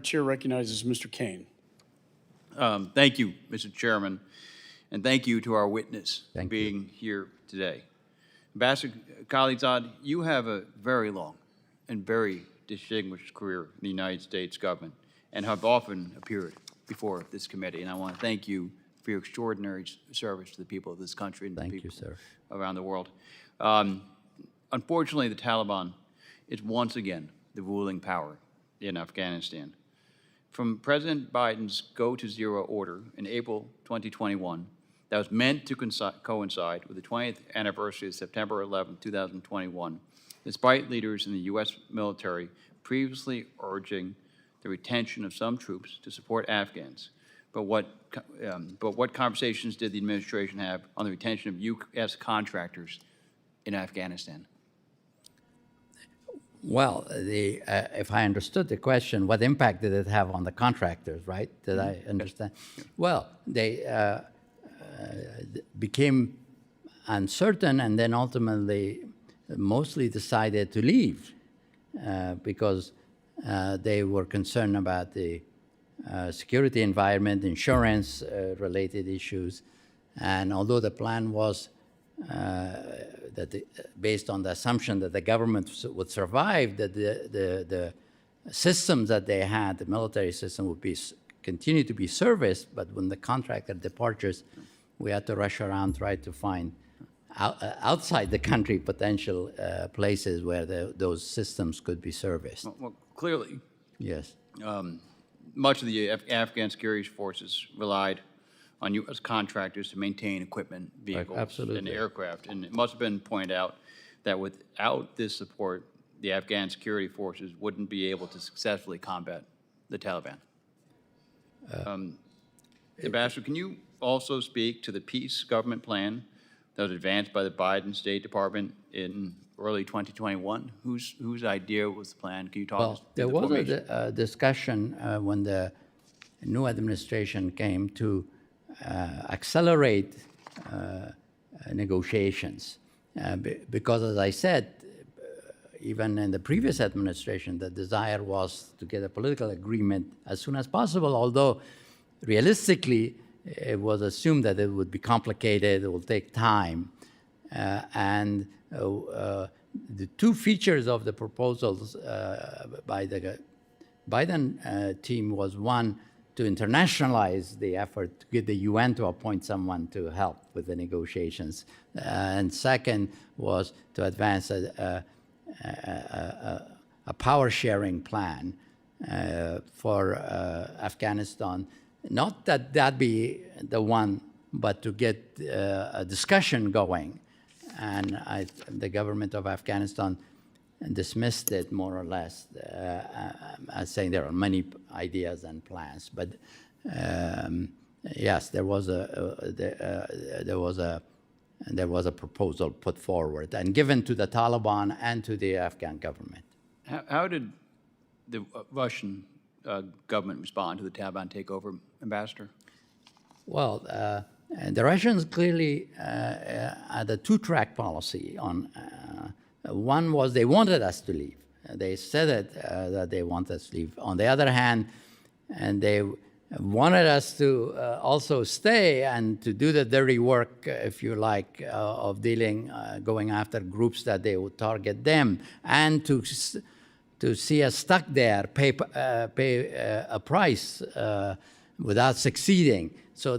Chair recognizes Mr. Kean. Thank you, Mr. Chairman, and thank you to our witness for Thank being here today. Ambassador Khalilzad, you have a very long and very distinguished career in the United States government and have often appeared before this committee, and I want to thank you for your extraordinary service to the people of this country and the people around the world. Unfortunately, the Taliban is once again the ruling power in Afghanistan. From President Biden's go-to-zero order in April 2021 that was meant to coincide with the 20th anniversary of September 11, 2021, despite leaders in the U.S. military previously urging the retention of some troops to support Afghans. But what conversations did the administration have on the retention of U.S. contractors in Afghanistan? Well, if I understood the question, what impact did it have on the contractors, right? Did I understand? Well, they became uncertain and then ultimately mostly decided to leave because they were concerned about the security environment, insurance-related issues. And although the plan was based on the assumption that the government would survive, that the systems that they had, the military system, would continue to be serviced, but when the contractor departures, we had to rush around, try to find outside the country potential places where those systems could be serviced. Well, clearly, yes. Much of the Afghan security forces relied on U.S. contractors to maintain equipment, vehicles, and aircraft. And it must have been pointed out that without this support, the Afghan security forces wouldn't be able to successfully combat the Taliban. Ambassador, can you also speak to the peace government plan that was advanced by the Biden State Department in early 2021? Whose idea was the plan? Can you talk us there through was a discussion when the new administration came to accelerate negotiations. Because, as I said, even in the previous administration, the desire was to get a political agreement as soon as possible, although realistically, it was assumed that it would be complicated, it will take time. And the two features of the proposals by the Biden team was, one, to internationalize the effort to get the UN to appoint someone to help with the negotiations. And second was to advance a power-sharing plan for Afghanistan. Not that that be the one, but to get a discussion going. And the government of Afghanistan dismissed it more or less, as saying there are many ideas and plans. But yes, there was a proposal put forward and given to the Taliban and to the Afghan government. How did the Russian government respond to the Taliban takeover, Ambassador? Well, the Russians clearly had a two-track policy. One was they wanted us to leave. They said it, that they want us to leave. On the other hand, and they wanted us to also stay and to do the dirty work, if you like, of going after groups that they would target them, and to see us stuck there, pay a price without succeeding. So,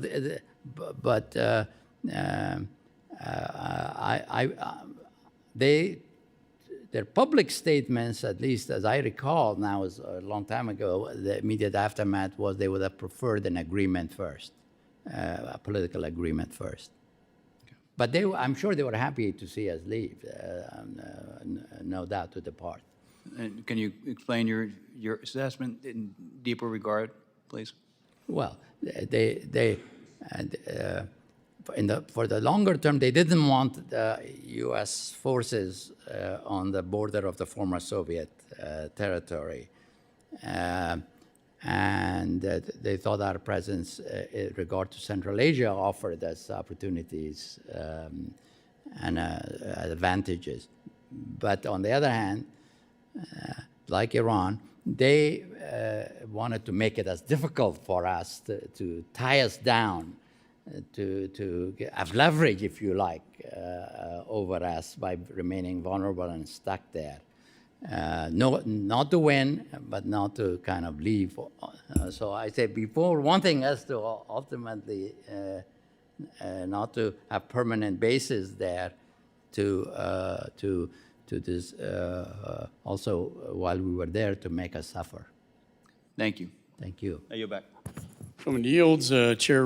their public statements, at least as I recall, now is a long time ago, the immediate aftermath was they would have preferred an agreement first, a political agreement first. Okay. But I'm sure they were happy to see us leave, no doubt to depart. And can you explain your assessment in deeper regard, please? Well, for the longer term, they didn't want the U.S. forces on the border of the former Soviet territory. And they thought our presence in regard to Central Asia offered us opportunities and advantages. But on the other hand, like Iran, they wanted to make it as difficult for us to tie us down, to have leverage, if you like, over us by remaining vulnerable and stuck there. No, not to win, but not to kind of leave. So I say before wanting us to ultimately not to have permanent bases there, to this also while we were there to make us suffer. Thank you. Thank you. I yield back. From the yields, Chair